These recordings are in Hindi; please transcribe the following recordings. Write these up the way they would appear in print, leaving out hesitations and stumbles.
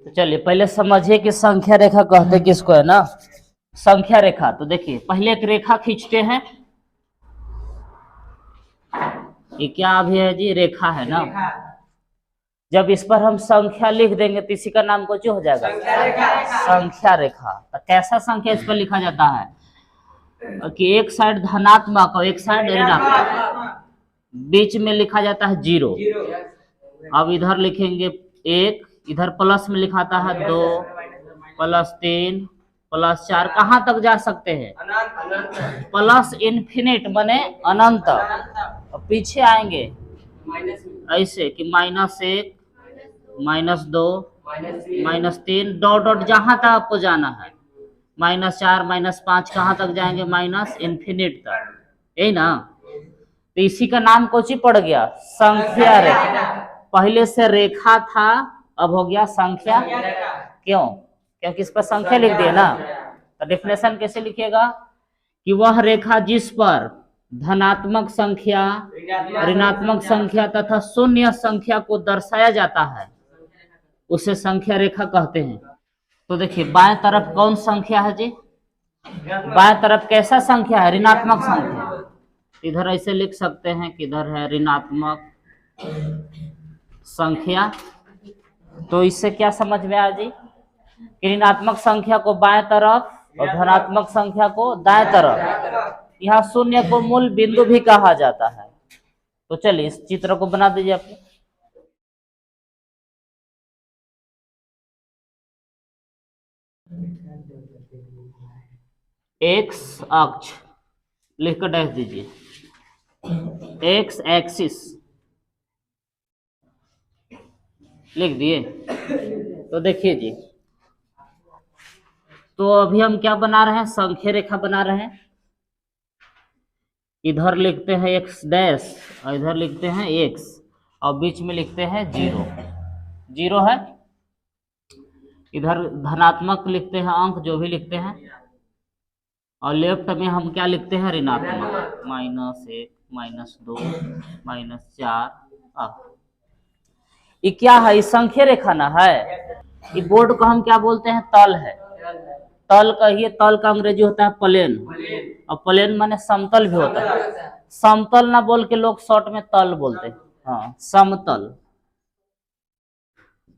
तो चलिए पहले समझिए कि संख्या रेखा कहते किसको है ना। संख्या रेखा, तो देखिए पहले एक रेखा खींचते हैं। ये क्या अभी है जी? रेखा है ना। जब इस पर हम संख्या लिख देंगे तो इसी का नाम कुछ हो जाएगा, संख्या रेखा। तो कैसा संख्या इस पर लिखा जाता है कि एक साइड धनात्मक और एक साइड ऋणात्मक, बीच में लिखा जाता है 0। अब इधर लिखेंगे 1, इधर प्लस में लिखाता है 2 प्लस 3 प्लस 4, कहां तक जा सकते हैं? प्लस इन्फिनिट बने अनंत। और पीछे आएंगे ऐसे कि -1 -2 -3 डॉट डॉट जहां तक आपको जाना है, -4 -5 कहां तक जाएंगे? माइनस इन्फिनिट तक, यही ना। तो इसी का नाम कौन पड़ गया? संख्या रेखा। पहले से रेखा था, अब हो गया संख्या। क्यों? क्योंकि इस पर संख्या लिख दिए ना। तो डेफिनेशन कैसे लिखिएगा कि वह रेखा जिस पर धनात्मक संख्या, ऋणात्मक संख्या तथा शून्य संख्या को दर्शाया जाता है उसे संख्या रेखा कहते हैं। तो देखिए बाएं तरफ कौन संख्या है जी? बाएं तरफ कैसा संख्या है? ऋणात्मक संख्या। इधर ऐसे लिख सकते हैं कि इधर है ऋणात्मक संख्या। तो इससे क्या समझ में आया जी कि ऋणात्मक संख्या को बाएं तरफ और धनात्मक संख्या को दाएं तरफ। यहाँ शून्य को मूल बिंदु भी कहा जाता है। तो चलिए इस चित्र को बना दीजिए आप। एक्स अक्ष लिखकर डैश दीजिए, एक्स एक्सिस लिख दिए। तो देखिए जी, तो अभी हम क्या बना रहे हैं? संख्या रेखा बना रहे हैं। इधर लिखते हैं एक्स डैश और इधर लिखते हैं एक्स और बीच में लिखते हैं 0। 0 है। इधर धनात्मक लिखते हैं अंक जो भी लिखते हैं, और लेफ्ट में हम क्या लिखते हैं? ऋणात्मक, -1 -2 -4। ये क्या है? ये संख्या रेखा ना है। ये बोर्ड को हम क्या बोलते हैं? तल है। तल कहिए, तल का अंग्रेजी होता है प्लेन, और प्लेन माने समतल भी होता है। समतल ना बोल के लोग शॉर्ट में तल बोलते हैं। हाँ, समतल।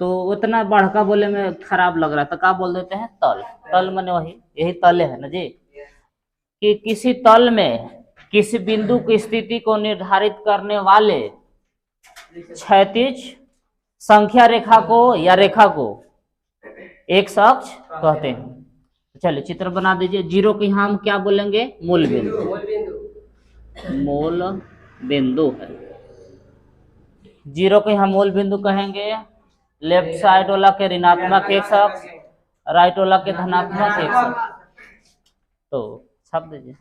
तो उतना बढ़का बोले में खराब लग रहा था, क्या बोल देते हैं? तल। तल माने वही, यही तले है ना जी। कि किसी तल में किसी बिंदु की स्थिति को निर्धारित करने वाले क्षैतिज संख्या रेखा को या रेखा को एक्स अक्ष कहते हैं। चलिए चित्र बना दीजिए। 0 को यहाँ हम क्या बोलेंगे? मूल बिंदु। मूल बिंदु है 0 को यहाँ मूल बिंदु कहेंगे। लेफ्ट साइड वाला के ऋणात्मक एक्स अक्ष, राइट वाला के धनात्मक एक्स अक्ष। तो छाप दीजिए।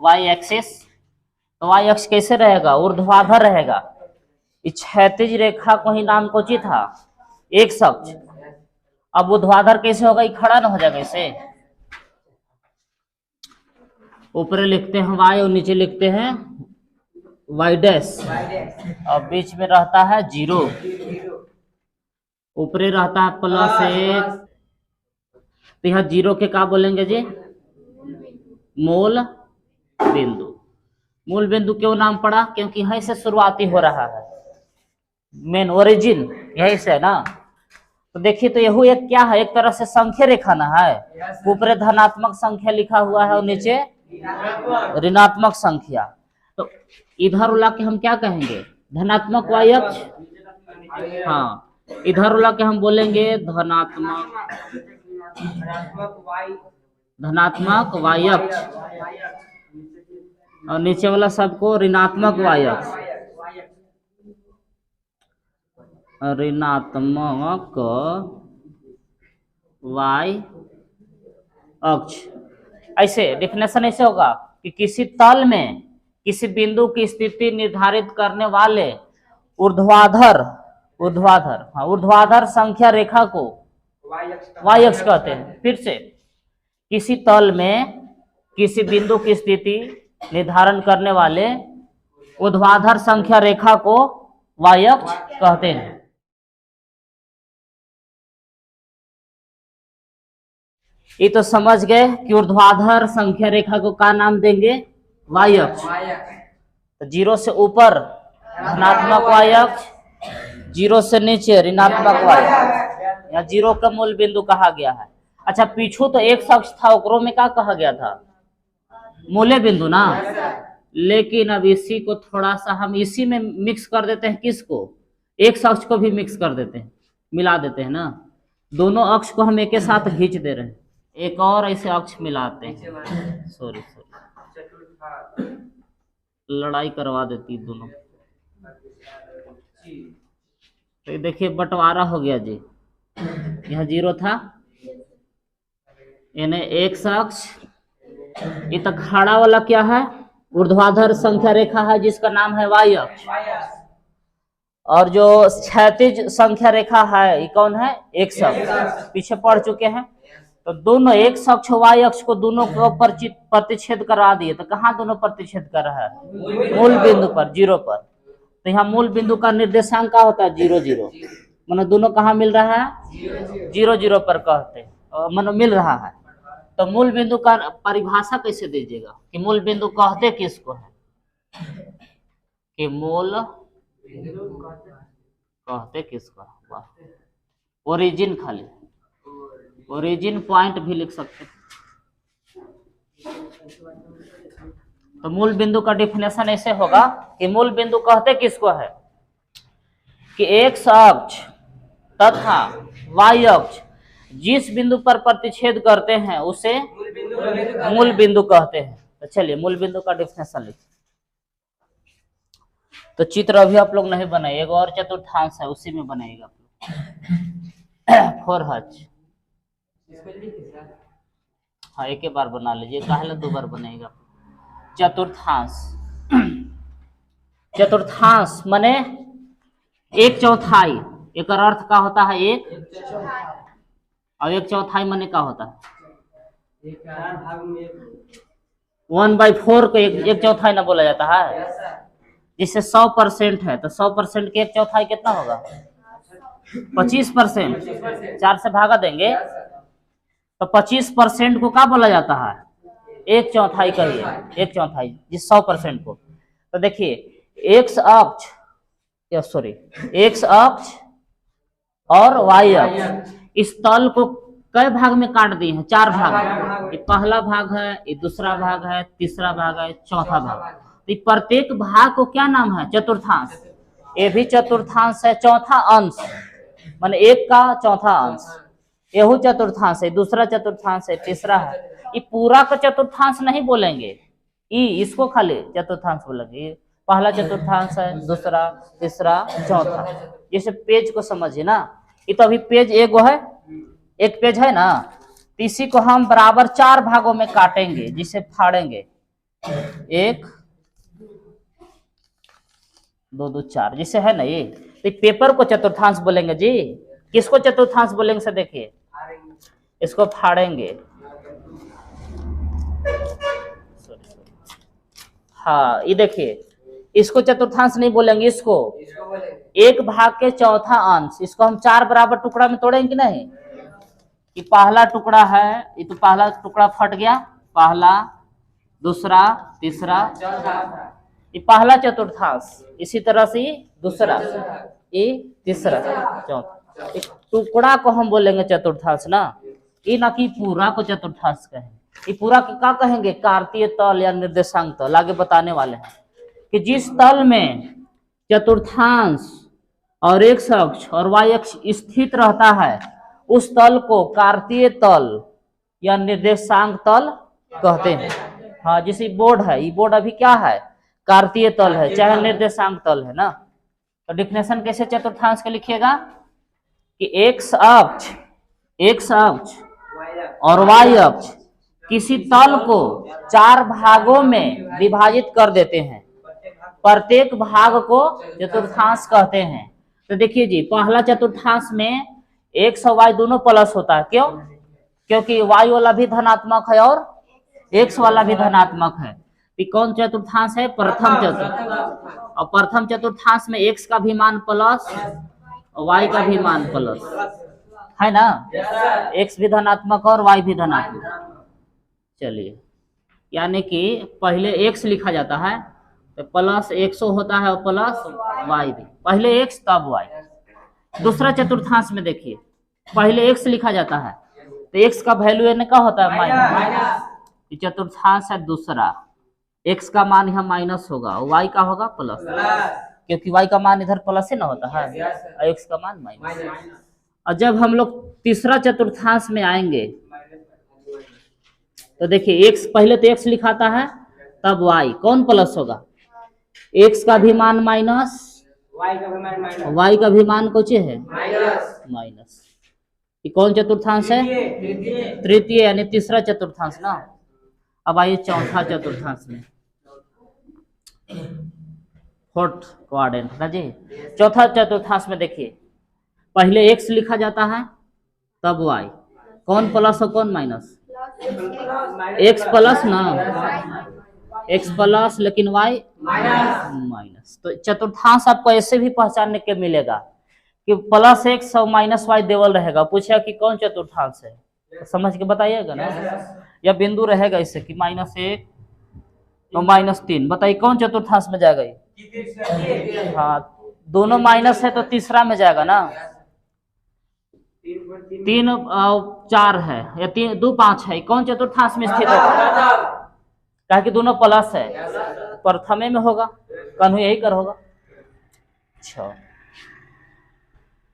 वाई एक्सिस, तो वाई अक्ष कैसे रहेगा? ऊर्ध्वाधर रहेगा। इस क्षैतिज रेखा को ही नाम कोची था? एक्स अक्ष। अब ऊर्ध्वाधर कैसे होगा? ये खड़ा ना हो जाएगा इसे। ऊपर लिखते हैं वाई और नीचे लिखते हैं वाई डैश, और बीच में रहता है 0। ऊपरी रहता है +1। तो यहाँ 0 के क्या बोलेंगे जी? मूल बिंदु। मूल बिंदु क्यों नाम पड़ा? क्योंकि यहीं से शुरुआती हो रहा है, मेन ओरिजिन यहीं से है ना। तो देखिए, तो यही एक क्या है? एक तरह से संख्या रेखा ना है। ऊपर धनात्मक संख्या लिखा हुआ है और नीचे ऋणात्मक संख्या। तो इधर वाला के हम क्या कहेंगे? धनात्मक वाई अक्ष। हाँ, इधर वाला के हम बोलेंगे धनात्मक वाई अक्ष, और नीचे वाला सबको ऋणात्मक वाई अक्ष। ऋणात्मक वाई अक्ष। ऐसे डेफिनेशन ऐसे होगा कि किसी तल में किसी बिंदु की स्थिति निर्धारित करने वाले ऊर्ध्वाधर संख्या रेखा को वाई अक्ष कहते हैं। फिर से, किसी तल में किसी बिंदु की स्थिति निर्धारण करने वाले ऊर्ध्वाधर संख्या रेखा को y अक्ष कहते हैं। ये तो समझ गए कि ऊर्ध्वाधर संख्या रेखा को क्या नाम देंगे, y अक्ष। तो 0 से ऊपर धनात्मक y अक्ष, 0 से नीचे ऋणात्मक y अक्ष, या 0 का मूल बिंदु कहा गया है। अच्छा, पीछू तो एक अक्ष था, ओकरो में क्या कहा गया था, मूल्य बिंदु ना। लेकिन अब इसी को थोड़ा सा हम इसी में मिक्स कर देते हैं, किसको, एक अक्ष को भी मिक्स कर देते हैं, मिला देते हैं ना। दोनों अक्ष को हम एक के साथ खींच दे रहे हैं, एक और ऐसे अक्ष मिलाते हैं। सॉरी लड़ाई करवा देती दोनों। तो देखिए बंटवारा हो गया जी, यहाँ 0 था, यानी एक अक्ष। ये तो खड़ा वाला क्या है, ऊर्ध्वाधर संख्या रेखा है जिसका नाम है y अक्ष। और जो क्षैतिज संख्या रेखा है ये कौन है, x अक्ष, पीछे पढ़ चुके हैं। तो दोनों x अक्ष y अक्ष को दोनों को प्रतिच्छेद करा दिए। तो कहाँ दोनों प्रतिच्छेद कर रहा है, मूल बिंदु पर, 0 पर। तो यहाँ मूल बिंदु का निर्देशांक क्या होता है, 0 0। मानो दोनों कहाँ मिल रहा है, 0 0 पर कहते हैं, मानो मिल रहा है। तो मूल बिंदु का परिभाषा कैसे दीजिएगा कि मूल बिंदु कहते किसको है, कि मूल कहते किसको है, ओरिजिन, खाली ओरिजिन पॉइंट भी लिख सकते हैं। तो मूल बिंदु का डिफिनेशन ऐसे होगा कि मूल बिंदु कहते किसको है, कि x अक्ष तथा y अक्ष जिस बिंदु पर प्रतिच्छेद करते हैं उसे मूल बिंदु कहते हैं। तो चलिए मूल बिंदु का डिफिनेशन लिखिए। तो चित्र अभी आप लोग नहीं बनाए, एक और चतुर्थांश है उसी में बनाएगा आप लोग। 4H, हाँ एक ही बार बना लीजिए, काहे 2 बार बनेगा। चतुर्थांश, चतुर्थांश माने 1/4। एक अर्थ का होता है 1, और 1/4 माने क्या होता है, 1/4 को 1/4 ना बोला जाता है। जिससे 100% है तो 100% के 1/4 कितना होगा, 25%। 4 से भागा देंगे तो 25% को क्या बोला जाता है, 1/4 कहिए, 1/4 जिस 100% को। तो देखिए x अक्ष, x अक्ष और y अक्ष इस तल को कई भाग में काट दिए हैं, 4 भाग। ये पहला भाग है, ये दूसरा भाग है, तीसरा भाग है, चौथा भाग। तो प्रत्येक भाग को क्या नाम है, चतुर्थांश। ये भी चतुर्थांश है, चौथा अंश माने 1 का चौथा अंश, यहू चतुर्थांश है, दूसरा चतुर्थांश है, तीसरा है। ये पूरा का चतुर्थांश नहीं बोलेंगे, इसको खाली चतुर्थांश बोलेंगे। पहला चतुर्थांश है, दूसरा, तीसरा, चौथा। जैसे पेज को समझिए ना, ये तो अभी पेज एक पेज है ना, तो इसी को हम बराबर 4 भागों में काटेंगे, जिसे फाड़ेंगे, 1 2 2 4 जिसे है ना ये। तो पेपर को चतुर्थांश बोलेंगे जी। किसको चतुर्थांश बोलेंगे से देखिए, इसको फाड़ेंगे, हाँ ये देखिए, इसको चतुर्थांश नहीं बोलेंगे, इसको 1 भाग के चौथा अंश। इसको हम 4 बराबर टुकड़ा में तोड़ेंगे नहीं। ये पहला टुकड़ा है, ये तो पहला टुकड़ा फट गया, पहला, दूसरा, तीसरा, ये पहला चतुर्थांश। इसी तरह से दूसरा, ये तीसरा, चौथा। इस टुकड़ा को हम बोलेंगे चतुर्थांश ना, ये ना कि पूरा को चतुर्थांश कहेंगे। ये पूरा को क्या कहेंगे, कार्तीय तल या निर्देशांक तल। आगे बताने वाले हैं कि जिस तल में चतुर्थांश और x अक्ष और y अक्ष स्थित रहता है उस तल को कार्तीय तल या निर्देशांक तल कहते हैं। हाँ, जैसे बोर्ड है, ये बोर्ड अभी क्या है, कार्तीय तल है, चाहे निर्देशांक तल है ना। तो डिफिनेशन कैसे चतुर्थांश का लिखिएगा कि x अक्ष और y अक्ष किसी तल को 4 भागों में विभाजित कर देते हैं, प्रत्येक भाग को चतुर्थांश कहते हैं। तो देखिए जी, पहला चतुर्थांश में x और y दोनों प्लस होता है। क्यों? क्योंकि y वाला भी धनात्मक है और x वाला भी धनात्मक है। कौन चतुर्थांश है, प्रथम चतुर्थांश। और प्रथम चतुर्थांश में x का भी मान प्लस और y का भी मान प्लस है ना, x भी धनात्मक और y भी धनात्मक। चलिए, यानी कि पहले x लिखा जाता है तो प्लस 100 होता है और प्लस y भी, पहले x तब y। दूसरा चतुर्थांश में देखिए, पहले x लिखा जाता है तो x का वैल्यू एन का होता है माइनस। चतुर्थांश है दूसरा, x का मान यहाँ माइनस होगा और y का होगा प्लस, क्योंकि y का मान इधर प्लस ही ना होता है और x का मान माइनस। और जब हम लोग तीसरा चतुर्थांश में आएंगे तो देखिए x, पहले तो x लिखाता है तब y, कौन प्लस होगा, x का भी मान माइनस, y का भी मान कुछ है माइनस। ये कौन चतुर्थांश है, तृतीय यानी तीसरा चतुर्थांश ना। अब आइए चौथा चतुर्थांश में, फोर्थ क्वाड्रेंट ना जी। चौथा चतुर्थांश में देखिए, पहले x लिखा जाता है तब y, कौन प्लस और कौन माइनस, x प्लस ना, x प्लस लेकिन y माइनस। तो चतुर्थांश आपको ऐसे भी पहचानने के मिलेगा कि प्लस x और माइनस y देवल रहेगा। पूछा कि कौन चतुर्थांश है तो समझ के बताइएगा ना, या बिंदु रहेगा इससे कि -1 और -3, बताइए कौन चतुर्थांश में जाएगा ये। हाँ, दोनों माइनस है तो तीसरा में जाएगा ना। 3 और 4 है या 3 2 5 है, कौन चतुर्थांश में स्थित होगा, कहा कि दोनों प्लस है, प्रथमे में होगा, कन्हू यही कर होगा। अच्छा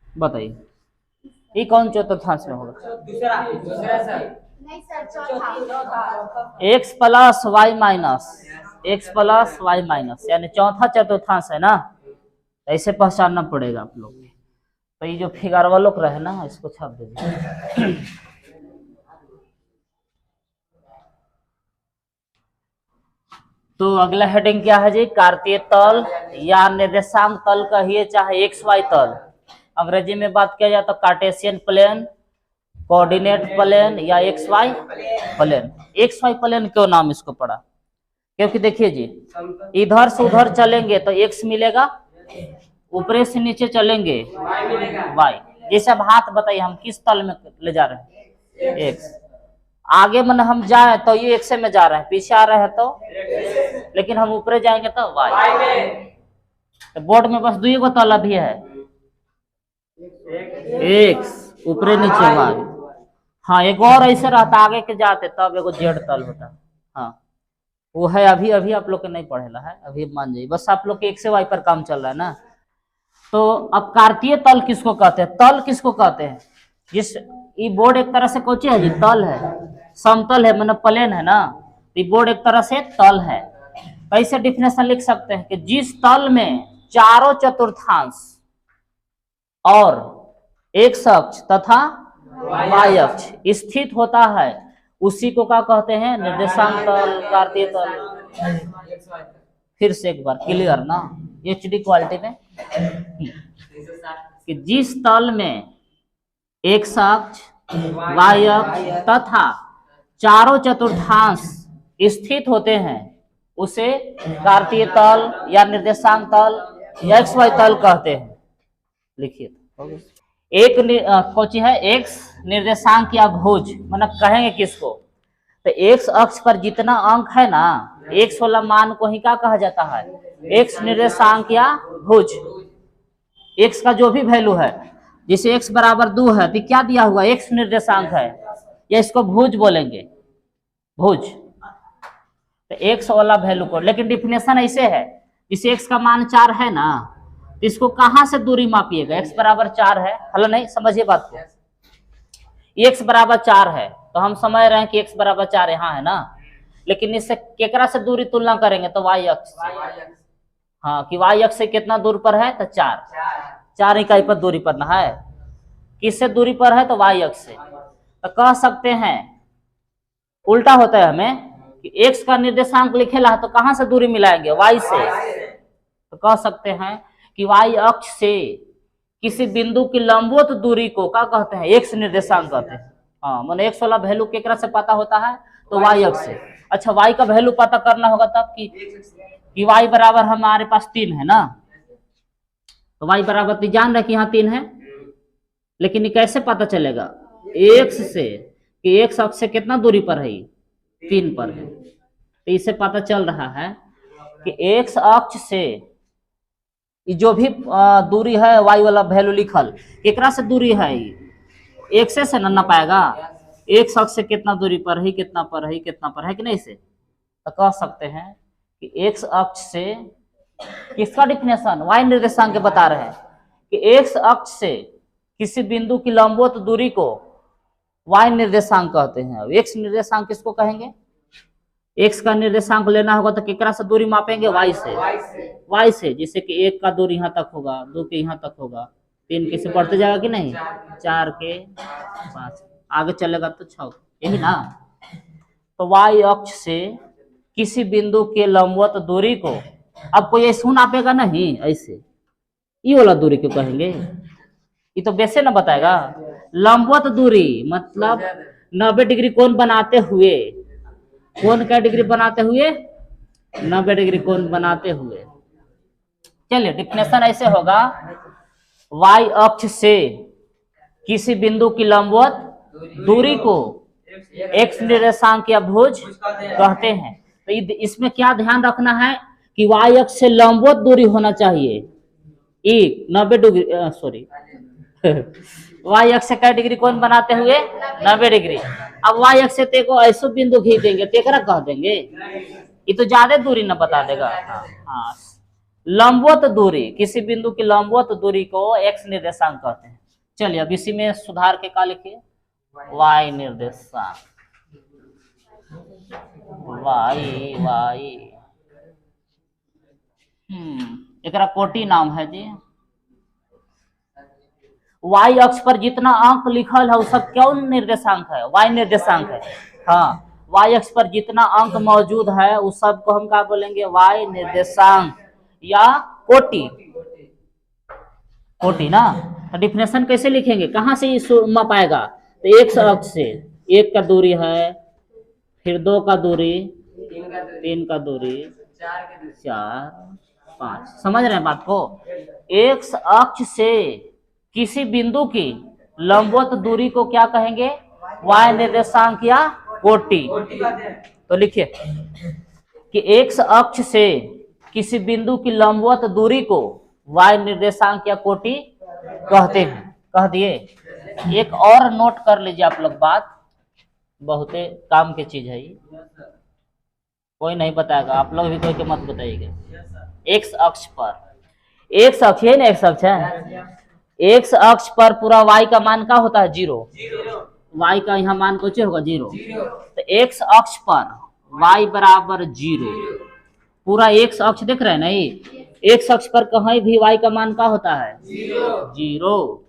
बताइए ये कौन चतुर्थांश में होगा, x plus Y minus, x plus Y minus, यानी चौथा चतुर्थांश है ना, ऐसे पहचानना पड़ेगा आप लोग। तो ये जो फिगर वालों रहे ना, इसको छाप दीजिए। तो अगला हेडिंग क्या है जी, कार्तीय तल या निर्देशांक तल कहिए चाहे एक्स वाई तल। अंग्रेजी में बात किया जाए तो कार्टेशियन प्लेन, कोऑर्डिनेट प्लेन या X Y plane. X Y plane क्यों नाम इसको पड़ा, क्योंकि देखिए जी, इधर से उधर चलेंगे तो एक्स मिलेगा, ऊपर से नीचे चलेंगे वाई। जैसे अब हाथ बताइए हम किस तल में ले जा रहे हैं, एक्स। आगे मन हम जाए तो ये एक्स में जा रहे हैं, पीछे आ रहे हैं तो, लेकिन हम ऊपर जाएंगे तो वाई। तो बोर्ड में बस 2 तल अभी है, एक्स ऊपर नीचे वाई। हाँ, एक और ऐसे रहता, आगे के जाते तब एगो जेड तल होता। हाँ वो है, अभी अभी आप लोग के नहीं पढ़ेला है, अभी मान जाइए, बस आप लोग के एक्स वाई पर काम चल रहा है ना। तो अब कार्तीय तल किसको कहते हैं, तल किसको कहते हैं, जिस ये बोर्ड एक तरह से कोची है जी, तल है, समतल है, मतलब प्लेन है ना, ये बोर्ड एक तरह से तल है। कैसे डिफिनेशन लिख सकते हैं कि जिस तल में चारों चतुर्थांश और एक अक्ष तथा वाई अक्ष स्थित होता है, उसी को क्या कहते हैं, निर्देशांक तल, कार्तीय तल। फिर से एक बार क्लियर ना, एचडी क्वालिटी में, कि जिस तल में एक अक्ष, वाई अक्ष तथा चारों चतुर्थांश स्थित होते हैं, उसे कार्तीय तल या निर्देशांक तल या एक्स वाई तल कहते हैं। लिखिए एक कोची है, एक्स निर्देशांक या भुज, मतलब कहेंगे किसको, तो एक्स अक्ष पर जितना अंक है ना, एक्स वाला मान को ही क्या कहा जाता है, एक्स निर्देशांक या भुज। एक्स का जो भी वैल्यू है, जैसे x बराबर 2 है तो क्या दिया हुआ, एक्स निर्देशांक है, या इसको भुज बोलेंगे, भुज। तो एक्स वाला वैल्यू को, लेकिन डिफिनेशन ऐसे है, जैसे x का मान 4 है ना, तो इसको कहां से दूरी मापिएगा, x बराबर 4 है, हेलो नहीं समझिए बात को, x बराबर 4 है तो हम समझ रहे हैं कि x बराबर 4 यहाँ है ना, लेकिन इससे केकरा से दूरी तुलना करेंगे तो y अक्ष से। हाँ, कि y अक्ष से कितना दूर पर है तो 4 इकाई पर दूरी पर ना है, किससे दूरी पर है तो y अक्ष से। तो कह सकते हैं उल्टा होता है हमें कि x का निर्देशांक लिखेला तो कहां से दूरी मिलाएंगे, y से। तो कह सकते हैं कि y अक्ष से किसी बिंदु की लंबवत दूरी को क्या कहते हैं, x निर्देशांक कहते हैं। हाँ, मैंने x वाला वैल्यू केकरा से पता होता है तो y अक्ष से। अच्छा, y का वैल्यू पता करना होगा तब कि कि y बराबर हमारे पास 3 है ना, तो y बराबर 3 जान रहे कि यहाँ 3 है, लेकिन ये कैसे पता चलेगा x से कि x अक्ष से कितना दूरी पर है, 3 पर है। तो इससे पता चल रहा है कि x अक्ष से जो भी दूरी है y वाला वैल्यू लिखल एकरा से दूरी है, एक से न पाएगा, x अक्ष से कितना दूरी पर है, कितना पर है, कितना पर है कि नहीं से, तो कह सकते हैं कि x अक्ष से किसका डिफिनेशन y निर्देशांक बता रहे हैं कि x अक्ष से किसी बिंदु की लंबवत दूरी को y निर्देशांक कहते हैं। x निर्देशांक किसको कहेंगे, x का निर्देशांक लेना होगा तो किकरा से दूरी मापेंगे, y से, जैसे कि 1 का दूरी यहाँ तक होगा, 2 के यहाँ तक होगा, 3 किसे बढ़ते जाएगा कि नहीं, 4 के 5 आगे चलेगा तो 6, यही ना। तो y अक्ष से किसी बिंदु के लंबवत दूरी को, अब कोई ऐसे नापेगा नहीं, ऐसे ये वाला दूरी क्यों कहेंगे, ये तो वैसे ना बताएगा। लंबवत दूरी मतलब 90 डिग्री कोण बनाते हुए, कोण क्या डिग्री बनाते हुए, 90 डिग्री कोण बनाते हुए। चलिए डिफिनेशन ऐसे होगा, y अक्ष से किसी बिंदु की लंबवत दूरी को x निर्देशांक या भुज कहते हैं। तो इसमें क्या ध्यान रखना है कि y अक्ष से लंबवत दूरी होना चाहिए, 90 डिग्री, सॉरी y अक्ष से क्या डिग्री कोण बनाते हुए, 90 डिग्री। अब y अक्ष से तेको ऐसो बिंदु खींच देंगे, तेकरा कह देंगे, ये तो ज्यादा दूरी न बता देगा। हाँ, लंबवत दूरी, किसी बिंदु की लंबवत दूरी को x निर्देशांक कहते हैं। चलिए अब इसी में सुधार के का लिखिए, y निर्देशांक, y एकरा कोटि नाम है जी। y अक्ष पर जितना अंक लिखल है वो सब कौन निर्देशांक है, y निर्देशांक है। हाँ, y अक्ष पर जितना अंक मौजूद है उस सब को हम क्या बोलेंगे, y निर्देशांक या कोटि, कोटि ना। तो डिफिनेशन कैसे लिखेंगे, कहाँ से माप आएगा, तो x अक्ष से 1 का दूरी है, फिर 2 का दूरी, 3 का दूरी, 4 5, समझ रहे हैं बात को। x अक्ष से किसी बिंदु की लंबवत दूरी को क्या कहेंगे, y निर्देशांक या कोटि। तो लिखिए कि x अक्ष से किसी बिंदु की लंबवत दूरी को y निर्देशांक या कोटि कहते हैं। कह दिए। एक और नोट कर लीजिए आप लोग बात, बहुत काम की चीज है, कोई नहीं बताएगा, आप लोग भी कोई के मत बताइएगा। x अक्ष पर, x अक्ष है ना, x अक्ष है, x अक्ष पर पूरा y का मान का होता है 0, y का यहाँ मान कुछ होगा 0। तो x अक्ष पर y बराबर 0, पूरा x अक्ष देख रहे हैं ना, x अक्ष पर कहीं भी y का मान का होता है 0।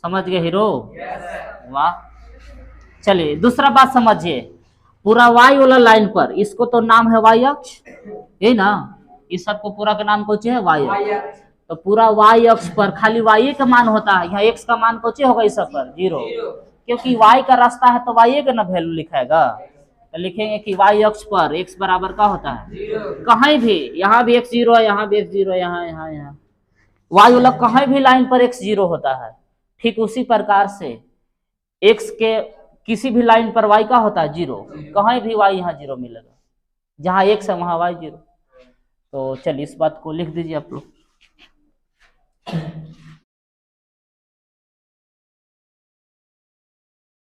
समझ गए हीरो, वाह। चलिए दूसरा बात समझिए, पूरा y वाला लाइन पर, इसको तो नाम है y अक्ष, यही ना, इस सबको पूरा का नाम कुछ है y अक्ष। तो पूरा y अक्ष पर खाली y का मान होता है, यहाँ x का मान कुछ होगा इस सब पर 0, क्योंकि y का रास्ता है तो y का ना वैल्यू लिखाएगा। तो लिखेंगे कि y अक्ष पर x बराबर का होता है, कहीं भी, यहाँ भी x 0 है, यहाँ भी x 0 है, यहाँ यहाँ यहाँ y वाला कहीं भी लाइन पर x 0 होता है। ठीक उसी प्रकार से x के किसी भी लाइन पर y का होता है 0, कहीं भी y यहाँ 0 मिलेगा, जहाँ x है वहाँ y 0। तो चलिए इस बात को लिख दीजिए आप लोग।